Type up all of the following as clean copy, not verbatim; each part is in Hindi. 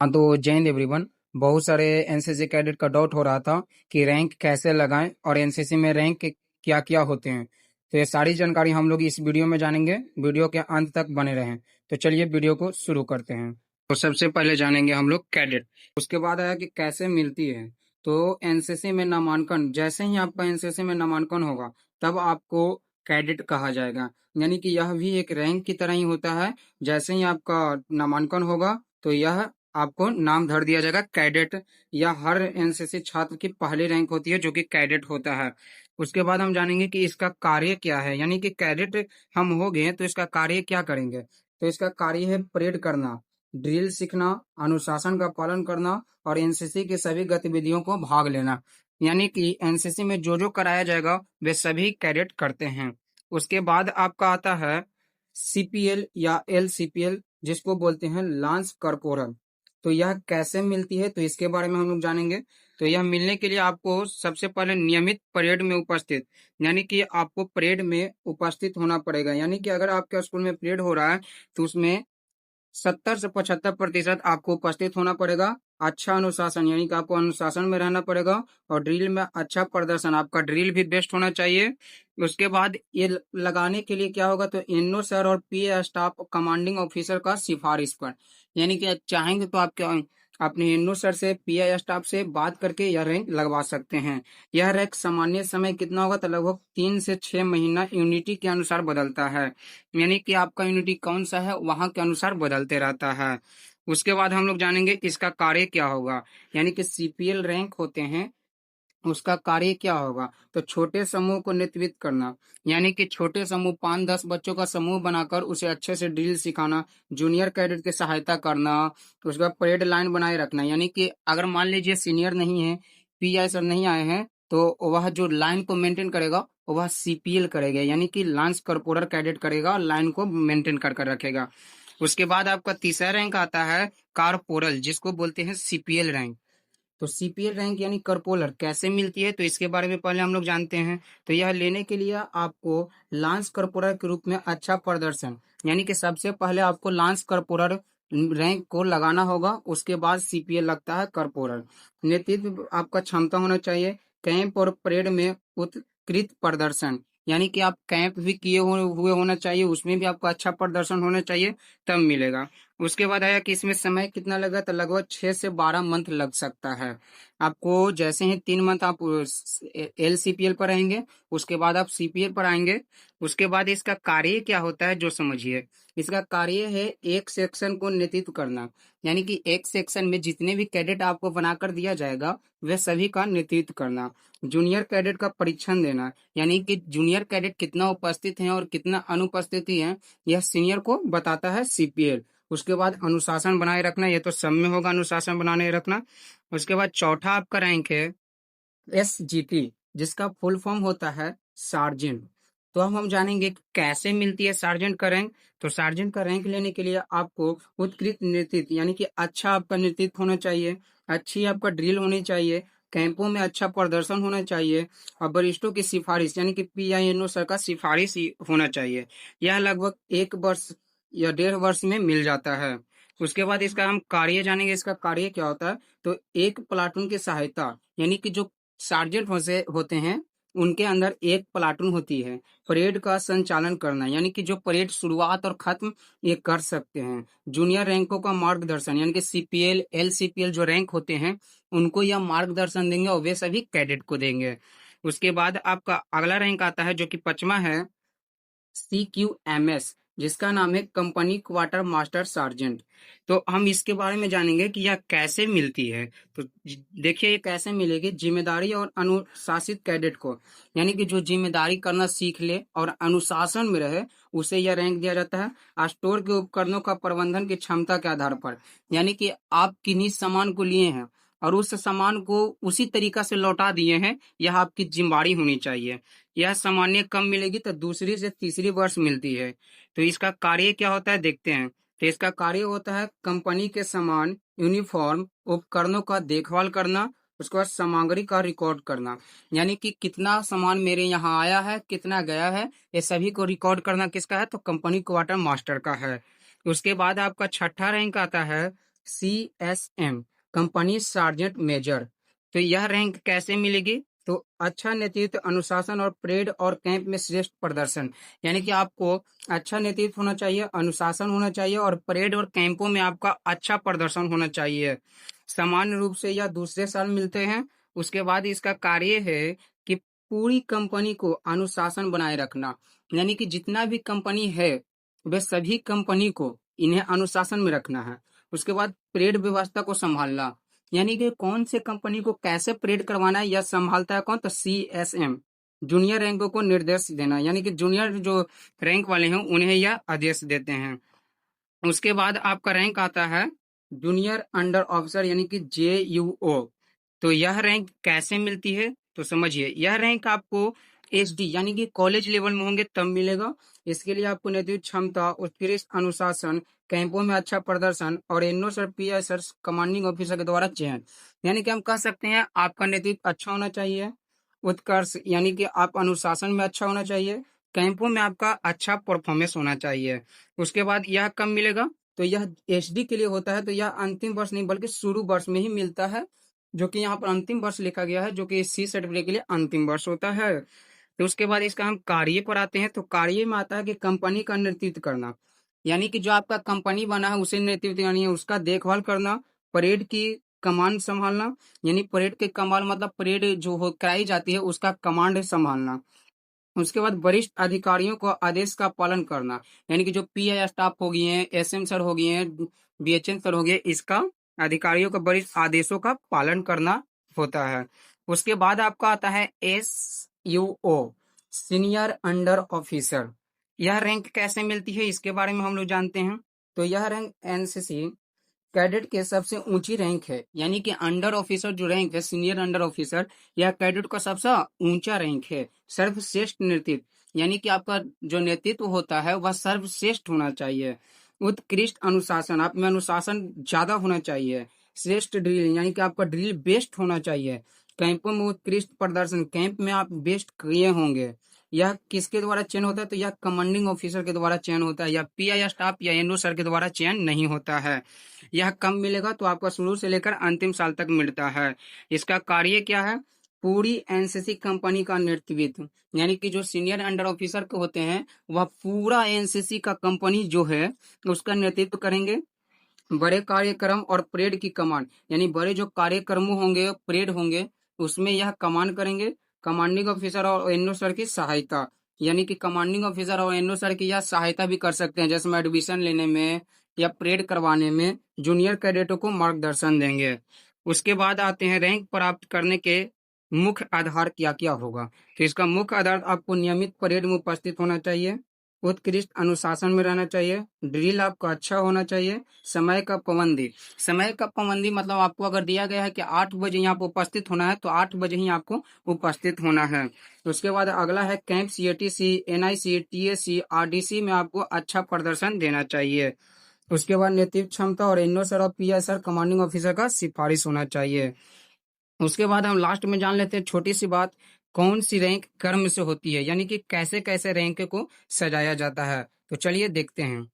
हाँ तो जय हिंद एवरीवन। बहुत सारे एनसीसी कैडेट का डाउट हो रहा था कि रैंक कैसे लगाएं और एनसीसी में रैंक क्या क्या होते हैं। तो ये सारी जानकारी हम लोग इस वीडियो में जानेंगे। वीडियो के अंत तक बने रहें। तो चलिए वीडियो को शुरू करते हैं। तो सबसे पहले जानेंगे हम लोग कैडेट। उसके बाद आया कि कैसे मिलती है। तो एनसीसी में नामांकन, जैसे ही आपका एनसीसी में नामांकन होगा तब आपको कैडेट कहा जाएगा। यानी कि यह भी एक रैंक की तरह ही होता है। जैसे ही आपका नामांकन होगा तो यह आपको नाम धर दिया जाएगा कैडेट, या हर एनसीसी छात्र की पहली रैंक होती है जो कि कैडेट होता है। उसके बाद हम जानेंगे कि इसका कार्य क्या है। यानी कि कैडेट हम हो गए तो इसका कार्य क्या करेंगे। तो इसका कार्य है परेड करना, ड्रिल सीखना, अनुशासन का पालन करना और एनसीसी की सभी गतिविधियों को भाग लेना। यानी कि एनसीसी में जो जो कराया जाएगा वे सभी कैडेट करते हैं। उसके बाद आपका आता है सीपीएल या एलसीपीएल, जिसको बोलते हैं लांस कॉर्पोरल। तो यह कैसे मिलती है तो इसके बारे में हम लोग जानेंगे। तो यह मिलने के लिए आपको सबसे पहले नियमित परेड में उपस्थित, यानी कि आपको परेड में उपस्थित होना पड़ेगा। यानी कि अगर आपके स्कूल में परेड हो रहा है तो उसमें 70 से 75% आपको उपस्थित होना पड़ेगा। अच्छा अनुशासन, यानी कि आपको अनुशासन में रहना पड़ेगा और ड्रिल में अच्छा प्रदर्शन, आपका ड्रिल भी बेस्ट होना चाहिए। उसके बाद ये लगाने के लिए क्या होगा, तो एनओ सर और पीए स्टाफ कमांडिंग ऑफिसर का सिफारिश पर, यानी कि चाहेंगे तो आपके अपने एनओ सर से, पीए स्टाफ से बात करके यह रैंक लगवा सकते हैं। यह रैंक सामान्य समय कितना होगा, तो लगभग 3 से 6 महीना यूनिटी के अनुसार बदलता है। यानी कि आपका यूनिटी कौन सा है वहां के अनुसार बदलते रहता है। उसके बाद हम लोग जानेंगे इसका कार्य क्या होगा। यानी कि सीपीएल रैंक होते हैं, उसका कार्य क्या होगा। तो छोटे समूह को नेतृत्व करना, यानी कि छोटे समूह 5-10 बच्चों का समूह बनाकर उसे अच्छे से ड्रिल सिखाना, जूनियर कैडेट की सहायता करना। उसके बाद परेड लाइन बनाए रखना, यानी कि अगर मान लीजिए सीनियर नहीं है, पीआई सर नहीं आए हैं, तो वह जो लाइन को मेंटेन करेगा वह सीपीएल करेगा, यानी कि लांस कॉर्पोरल कैडेट करेगा और लाइन को मेंटेन कर कर रखेगा। उसके बाद आपका तीसरा रैंक आता है कारपोरल, जिसको बोलते हैं सीपीएल रैंक। तो सीपीएल रैंक यानी करपोलर कैसे मिलती है तो इसके बारे में पहले हम लोग जानते हैं। तो यह लेने के लिए आपको लांस करपोरल के रूप में अच्छा प्रदर्शन, यानी कि सबसे पहले आपको लांस करपोरल रैंक को लगाना होगा। उसके बाद सीपीएल लगता है करपोरल। नेतृत्व आपका क्षमता होना चाहिए। कैंप और परेड में उत्कृष्ट प्रदर्शन, यानी कि आप कैंप भी किए हुए होना चाहिए, उसमें भी आपका अच्छा प्रदर्शन होना चाहिए, तब मिलेगा। उसके बाद आया कि इसमें समय कितना लगा, तो लगभग 6 से 12 मंथ लग सकता है आपको। जैसे ही 3 मंथ आप एलसीपीएल पर रहेंगे, उसके बाद आप सीपीएल पर आएंगे। उसके बाद इसका कार्य क्या होता है जो समझिए। इसका कार्य है एक सेक्शन को नेतृत्व करना, यानी कि एक सेक्शन में जितने भी कैडेट आपको बनाकर दिया जाएगा वह सभी का नेतृत्व करना। जूनियर कैडेट का परीक्षण देना, यानी कि जूनियर कैडेट कितना उपस्थित है और कितना अनुपस्थिति है यह सीनियर को बताता है सीपीएल। उसके बाद अनुशासन बनाए रखना, ये तो सब में होगा अनुशासन बनाए रखना। उसके बाद चौथा आपका रैंक है एसजीटी, जिसका फुल फॉर्म होता है सार्जेंट। तो अब हम जानेंगे कि कैसे मिलती है सार्जेंट का रैंक। तो सार्जेंट का रैंक लेने के लिए आपको उत्कृष्ट नेतृत्व, यानी कि अच्छा आपका नेतृत्व होना चाहिए, अच्छी आपका ड्रिल होनी चाहिए, कैंपों में अच्छा प्रदर्शन होना चाहिए और वरिष्ठों की सिफारिश, यानी कि पीआईएनओ सर का सिफारिश ही होना चाहिए। यह लगभग 1 वर्ष या 1.5 वर्ष में मिल जाता है। उसके बाद इसका हम कार्य जानेंगे, इसका कार्य क्या होता है। तो एक प्लाटून की सहायता, यानी कि जो सार्जेंट होते हैं उनके अंदर एक प्लाटून होती है। परेड का संचालन करना, यानी कि जो परेड शुरुआत और खत्म ये कर सकते हैं। जूनियर रैंकों का मार्गदर्शन, यानी कि सीपीएल एलसीपीएल जो रैंक होते हैं उनको यह मार्गदर्शन देंगे और वे सभी कैडेट को देंगे। उसके बाद आपका अगला रैंक आता है जो कि 5वां है CQMS, जिसका नाम है कंपनी क्वार्टर मास्टर सार्जेंट। तो हम इसके बारे में जानेंगे कि यह कैसे मिलती है। तो देखिए ये कैसे मिलेगी। जिम्मेदारी और अनुशासित कैडेट को, यानी कि जो जिम्मेदारी करना सीख ले और अनुशासन में रहे, उसे यह रैंक दिया जाता है। स्टोर के उपकरणों का प्रबंधन की क्षमता के आधार पर, यानी कि आप किन्हीं सामान को लिए हैं और उस सामान को उसी तरीका से लौटा दिए हैं, यह आपकी जिम्मेदारी होनी चाहिए। यह सामान्य कम मिलेगी तो दूसरी से तीसरी वर्ष मिलती है। तो इसका कार्य क्या होता है देखते हैं। तो इसका कार्य होता है कंपनी के सामान, यूनिफॉर्म, उपकरणों का देखभाल करना। उसके बाद सामग्री का रिकॉर्ड करना, यानी कि कितना सामान मेरे यहाँ आया है, कितना गया है, ये सभी को रिकॉर्ड करना किसका है, तो कंपनी क्वार्टर मास्टर का है। उसके बाद आपका छठा रैंक आता है CSM, कंपनी सार्जेंट मेजर। तो यह रैंक कैसे मिलेगी? तो अच्छा नेतृत्व, अनुशासन और परेड और कैंप में श्रेष्ठ प्रदर्शन, यानी कि आपको अच्छा नेतृत्व होना चाहिए, अनुशासन होना चाहिए और परेड और कैंपों में आपका अच्छा प्रदर्शन होना चाहिए। सामान्य रूप से यह दूसरे साल मिलते हैं। उसके बाद इसका कार्य है कि पूरी कंपनी को अनुशासन बनाए रखना, यानी कि जितना भी कंपनी है वे सभी कंपनी को इन्हें अनुशासन में रखना है। उसके बाद परेड व्यवस्था को संभालना, यानी कि कौन से कंपनी को कैसे परेड करवाना है यह संभालता है कौन? तो CSM, जूनियर रैंकों को निर्देश देना, यानी कि जूनियर जो रैंक वाले हैं उन्हें यह आदेश देते हैं। उसके बाद आपका रैंक आता है जूनियर अंडर ऑफिसर, यानी कि JUO। तो यह रैंक कैसे मिलती है? तो समझिए, यह रैंक आपको SD यानी कि कॉलेज लेवल में होंगे तब मिलेगा। इसके लिए आपको नेतृत्व क्षमता, उत्कृष्ट अनुशासन, कैंपों में अच्छा प्रदर्शन और NO sir, PI sir, commanding officer के द्वारा चयन, यानी कि हम कह सकते हैं आपका नेतृत्व अच्छा होना चाहिए, उत्कर्ष यानी कि आप अनुशासन में अच्छा होना चाहिए, कैंपों में आपका अच्छा परफॉर्मेंस होना चाहिए। उसके बाद यह कब मिलेगा? तो यह SD के लिए होता है, तो यह अंतिम वर्ष नहीं बल्कि शुरू वर्ष में ही मिलता है, जो कि यहाँ पर अंतिम वर्ष लिखा गया है, जो कि C सर्टिफिकेट के लिए अंतिम वर्ष होता है। तो उसके बाद इसका हम कार्य पर आते हैं। तो कार्य में आता है कि कंपनी का नेतृत्व करना, यानी कि जो आपका कंपनी बना है उसे नेतृत्व यानी उसका देखभाल करना, परेड की कमांड संभालना, यानी परेड के कमांड मतलब परेड जो हो कराई जाती है उसका कमांड संभालना। उसके बाद वरिष्ठ अधिकारियों को आदेश का पालन करना, यानी कि जो PI स्टाफ हो गए हैं, SM सर हो गए हैं, BHN सर हो गए, इसका अधिकारियों का वरिष्ठ आदेशों का पालन करना होता है। उसके बाद आपका आता है SUO, सीनियर अंडर ऑफिसर। यह रैंक कैसे मिलती है इसके बारे में हम लोग जानते हैं। तो यह रैंक NCC कैडेट के सबसे ऊंची रैंक है, यानी कि अंडर ऑफिसर जो रैंक है, सीनियर अंडर ऑफिसर, यह कैडेट का सबसे ऊंचा रैंक है। सर्वश्रेष्ठ नेतृत्व, यानी कि आपका जो नेतृत्व होता है वह सर्वश्रेष्ठ होना चाहिए। उत्कृष्ट अनुशासन, आप में अनुशासन ज्यादा होना चाहिए। श्रेष्ठ ड्रिल, यानी कि आपका ड्रिल बेस्ट होना चाहिए। कैंपों में उत्कृष्ट प्रदर्शन, कैंप में आप बेस्ट किए होंगे। यह किसके द्वारा चयन होता है? तो यह कमांडिंग ऑफिसर के द्वारा चयन होता है, या PI स्टाफ या NO सर के द्वारा चयन नहीं होता है। यह कब मिलेगा? तो आपका शुरू से लेकर अंतिम साल तक मिलता है। इसका कार्य क्या है? पूरी NCC कंपनी का नेतृत्व, यानी कि जो सीनियर अंडर ऑफिसर के होते हैं वह पूरा NCC का कंपनी जो है उसका नेतृत्व करेंगे। बड़े कार्यक्रम और परेड की कमांड, यानी बड़े जो कार्यक्रम होंगे, परेड होंगे, उसमें यह कमांड करेंगे। कमांडिंग ऑफिसर और NO सर की सहायता, यानी कि कमांडिंग ऑफिसर और NO सर की यह सहायता भी कर सकते हैं, जैसे एडमिशन लेने में या परेड करवाने में जूनियर कैडेटों को मार्गदर्शन देंगे। उसके बाद आते हैं रैंक प्राप्त करने के मुख्य आधार क्या क्या होगा। तो इसका मुख्य आधार आपको नियमित परेड में उपस्थित होना चाहिए, उत्कृष्ट अनुशासन में रहना चाहिए, ड्रिल आपका अच्छा होना चाहिए, समय का पाबंदी। समय का पाबंदी मतलब आपको अगर दिया गया है कि 8 बजे यहाँ पर उपस्थित होना है तो 8 बजे ही आपको उपस्थित होना है। उसके बाद अगला है camp, CATC, NIC, TAC, RDC में आपको अच्छा प्रदर्शन देना चाहिए। उसके बाद नेतृत्व क्षमता और NO सर और PI सर, कमांडिंग ऑफिसर का सिफारिश होना चाहिए। उसके बाद हम लास्ट में जान लेते हैं छोटी सी बात, कौन सी रैंक कर्म से होती है, यानी कि कैसे कैसे रैंक को सजाया जाता है। तो चलिए देखते हैं।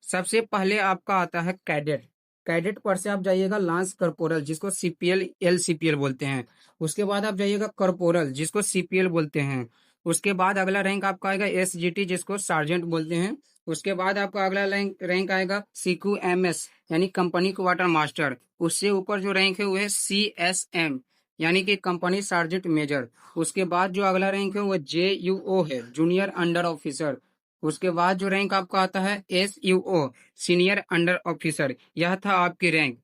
सबसे पहले आपका आता है कैडेट। कैडेट पर से आप जाइएगा लांस कर्पोरल, जिसको CPL LCPL बोलते हैं। उसके बाद आप जाइएगा कर्पोरल, जिसको CPL बोलते हैं। उसके बाद अगला रैंक आपका आएगा SGT, जिसको सार्जेंट बोलते हैं। उसके बाद आपका अगला रैंक आएगा CQMS, यानी कंपनी क्वार्टर मास्टर। उससे ऊपर जो रैंक है वो है CSM, यानी कि कंपनी सार्जेंट मेजर। उसके बाद जो अगला रैंक है वो JUO है, जूनियर अंडर ऑफिसर। उसके बाद जो रैंक आपका आता है SUO, सीनियर अंडर ऑफिसर। यह था आपकी रैंक।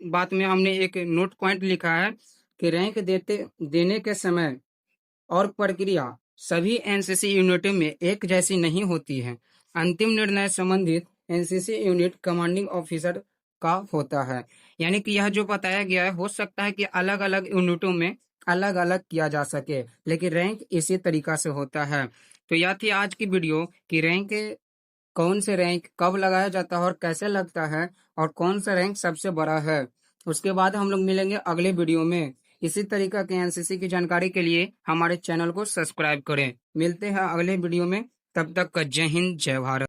बात में हमने एक नोट पॉइंट लिखा है कि रैंक देने के समय और प्रक्रिया सभी NCC यूनिटों में एक जैसी नहीं होती है। अंतिम निर्णय संबंधित NCC यूनिट कमांडिंग ऑफिसर का होता है, यानी कि यह जो बताया गया है हो सकता है कि अलग अलग यूनिटों में अलग अलग किया जा सके, लेकिन रैंक इसी तरीका से होता है। तो यह थी आज की वीडियो कि रैंक कौन से रैंक कब लगाया जाता है और कैसे लगता है, और कौन सा रैंक सबसे बड़ा है। उसके बाद हम लोग मिलेंगे अगले वीडियो में। इसी तरीका के NCC की जानकारी के लिए हमारे चैनल को सब्सक्राइब करें। मिलते हैं अगले वीडियो में, तब तक का जय हिंद, जय भारत।